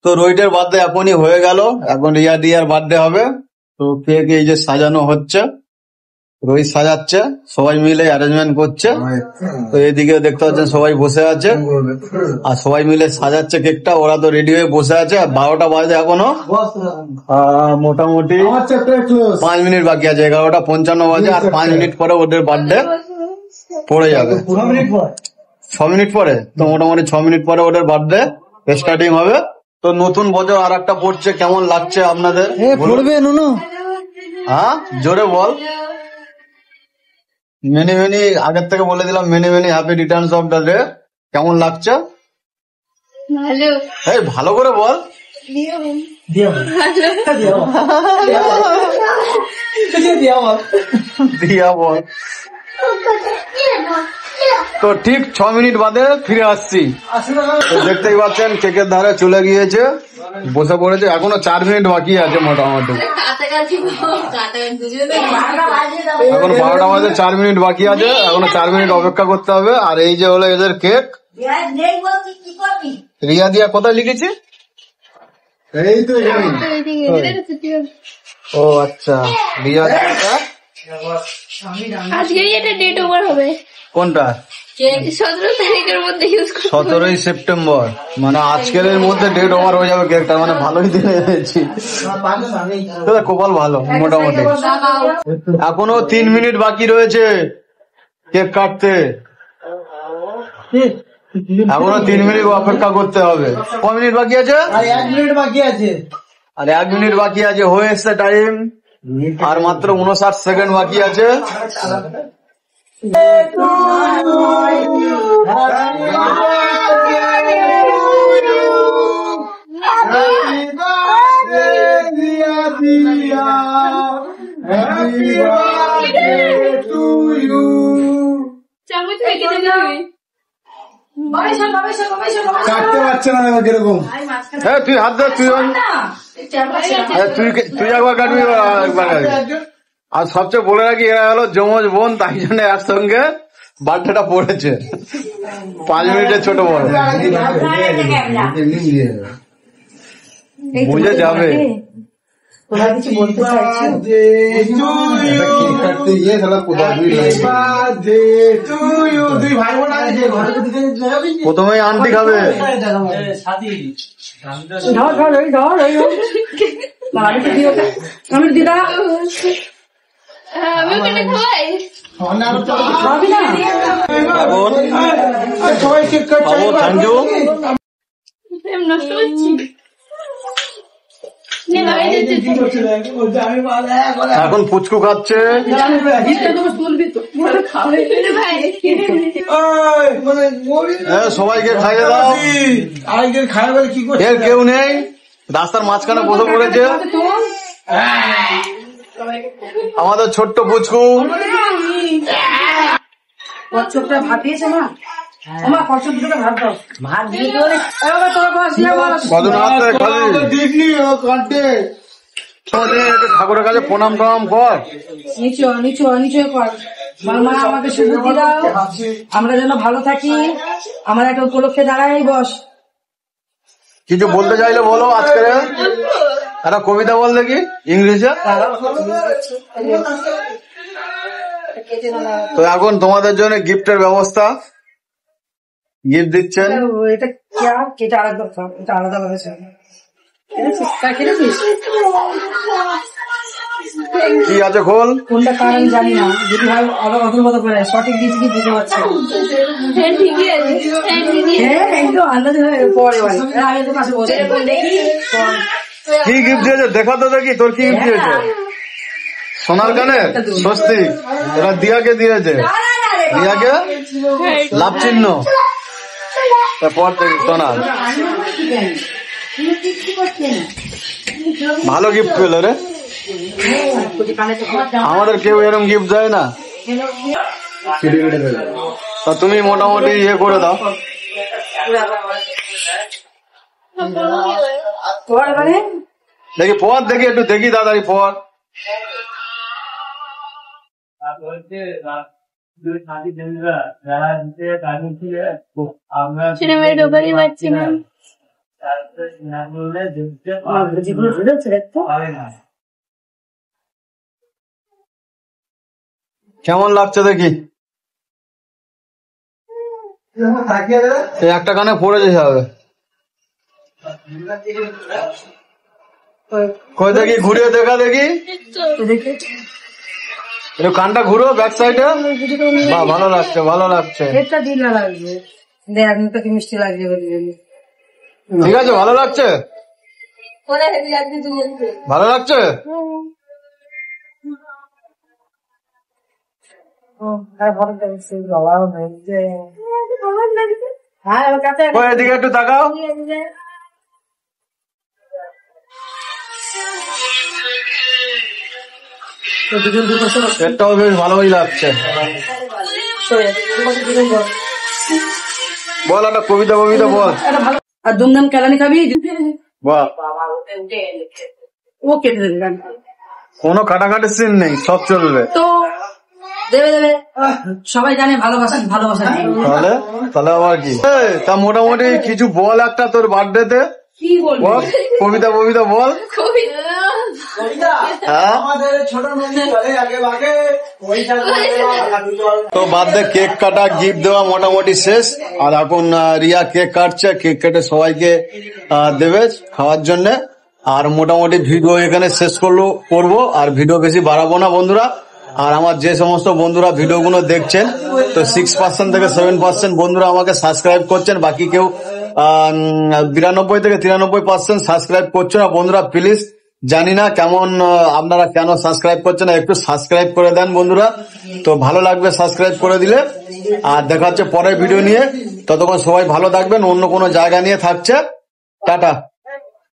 তো রোহিতের বার্থডে এখনই হয়ে গেল, এখন রিয়া দিয়ার বার্থডে হবে। তো কেক এই যে সাজানো হচ্ছে, রোহিত সাজাচ্ছে, সবাই মিলে অ্যারেঞ্জমেন্ট করছে। তো এদিকে দেখতে পাচ্ছেন সবাই বসে আছে আর সবাই মিলে সাজাচ্ছে কেকটা। ওরা তো রেডি হয়ে বসে আছে। 12টা বাজে এখনো, মোটামুটি 5 মিনিট বাকি আছে। 11:55 বাজে, আর 5 মিনিট পরে ওদের বার্থডে পড়ে যাবে। 6 মিনিট পরে, তো মোটামুটি 6 মিনিট পরে ওদের বার্থডে স্টার্টিং হবে। তো নতুন বছর আর একটা পড়ছে, কেমন লাগছে আপনাদের? হ্যাঁ, জোরে বল। মেনি মেনি আগের থেকে বলে দিলাম, many many happy Returns of the day. কেমন লাগছে? এই ভালো করে বল। দিয়া বল। তো ঠিক 6 মিনিট বাদে ফিরে আসছি। তো দেখতেই পাচ্ছেন কেকের ধারে চলে গিয়েছে, বসে পড়েছে। এখনো 4 মিনিট বাকি আছে মোটামুটি। এখন 12টা বাজে, 4 মিনিট বাকি আছে। এখনো 4 মিনিট অপেক্ষা করতে হবে। আর এই যে হলো এদের কেক। রিয়া দিয়া কোথায় লিখেছি? এই তো। ও আচ্ছা, রিয়া দিয়া আজকেরই এটা ডেট ওভার হবে। কোনটা? 17 তারিখের মধ্যে ইউজ করতে। 17ই সেপ্টেম্বর, মানে আজকের মধ্যে ডেট ওভার হয়ে যাবে কেকটা। মানে ভালোই দিনে এনেছি, কপাল ভালো মোটামুটি। এখনো 3 মিনিট বাকি রয়েছে কেক কাটতে। এখনো 3 মিনিট অপেক্ষা করতে হবে। ক মিনিট বাকি আছে? 1 মিনিট বাকি আছে। আর 1 মিনিট বাকি আছে, হয়ে এসছে টাইম। আর মাত্র 59 সেকেন্ড বাকি আছে। কাটতে পারছে না কিরকম। হ্যাঁ, তুই হাত ধর, তুই একবার কাটবি, একবার কাটবি। আর সবচেয়ে বলে রাখি, এরা হলো যমজ বোন, তাই জন্য একসঙ্গে বার্থডেটা পড়েছে। 5 মিনিটের ছোট বড় বুঝে যাবে। প্রথমেই আন্টি খাবে। দিদা আমি কেটে খাওয়াই। নষ্ট করছি। এখন পুচকু খাচ্ছে। সবাইকে খাইয়ে দাও। এর কেউ নেই, রাস্তার মাঝখানে বসে পড়েছে আমাদের ছোট্ট পুচকু। ভাত দিয়েছে মা, ভাত দিয়ে ঠাকুরের কাছে প্রণাম টনাম কর। নিচু কর। মা আমাকে সুবুদ্ধি দাও, আমরা যেন ভালো থাকি, আমরা একটা উপলক্ষে দাঁড়াই। বস, কিছু বলতে চাইলে বলো। আজকে একটা কবিতা বল দেখি ইংলিশে। তো এখন তোমাদের জন্য গিফটের ব্যবস্থা, গিফট দিচ্ছেন। এটা আলাদা হয়েছে। কি আছে খোল? কোনটা কারণ জানি না, যদি ভাই অদল মতো করে সঠিক দিয়েছি কি বুঝতে পারছি। হ্যাঁ, একদম আন্দাজ হয়ে পরে আমি তো পাশে বসে দেখি কি গিফট দিয়েছে, দেখা তো দেখি তোর কি গিফট দিয়েছে। সোনার কানে স্বস্তি, এরা দিয়াকে দিয়েছে। দিয়াকে লাভ চিহ্ন, তারপর থেকে সোনার। ভালো গিফট পেলো রে। আমাদের কেউ এরকম গিফট দেয় না। তা তুমি মোটামুটি ইয়ে করে দাও। দেখি পর, দেখি একটু দেখি তাড়াতাড়ি পর। সেটা মেয়ে ঢোকারই পারছি না। যেগুলো রয়েছে দেখতো কেমন লাগছে দেখি? এই একটা কানে পড়ে যেতে হবে। কই দেখি, ঘুরিয়ে দেখা দেখি। দেখে একটু কানটা ঘুরো ব্যাক সাইডে। বাহ, ভালো লাগছে, ভালো লাগছে। এটা দিন না লাগবে দেখ আমি তো কি মিষ্টি লাগছে বলি ঠিক আছে, ভালো লাগছে, ভালো লাগছে। কই এদিকে একটু তাকাও। এটাও বেশ ভালোই লাগছে। বল একটা কবিতা কবিতা বল। আর দুমদাম কেলানি খাবি বাহ, ও কেটে দেবে গান। কোনো কাটাকাটি সিন নেই, সব চলবে। তো দেবে দেবে সবাই জানে ভালোবাসা ভালোবাসা তাহলে তাহলে আবার কি? তা মোটামুটি কিছু বল একটা তোর বার্থডেতে, কি বলবো বল কবিতা কবিতা বল। হ্যাঁ, তো বার্থডে কেক কাটা গিফট দেওয়া মোটামুটি শেষ। আর এখন রিয়া কেক কাটছে, কেক কেটে সবাইকে দেবে খাওয়ার জন্য। আর মোটামুটি ভিডিও এখানে শেষ করবো, আর ভিডিও বেশি বাড়াবো না বন্ধুরা। আর আমার যে সমস্ত বন্ধুরা ভিডিওগুলো দেখছেন, তো 6% থেকে 7% বন্ধুরা আমাকে সাবস্ক্রাইব করছেন, বাকি কেউ 92 থেকে 93% সাবস্ক্রাইব করছো না বন্ধুরা। প্লিজ, জানি না কেমন আপনারা কেন সাবস্ক্রাইব করছেন না, একটু সাবস্ক্রাইব করে দেন বন্ধুরা, তো ভালো লাগবে সাবস্ক্রাইব করে দিলে। আর দেখা হচ্ছে পরের ভিডিও নিয়ে, ততক্ষণ সবাই ভালো থাকবেন। অন্য কোনো জায়গা নিয়ে থাকছে, টাটা।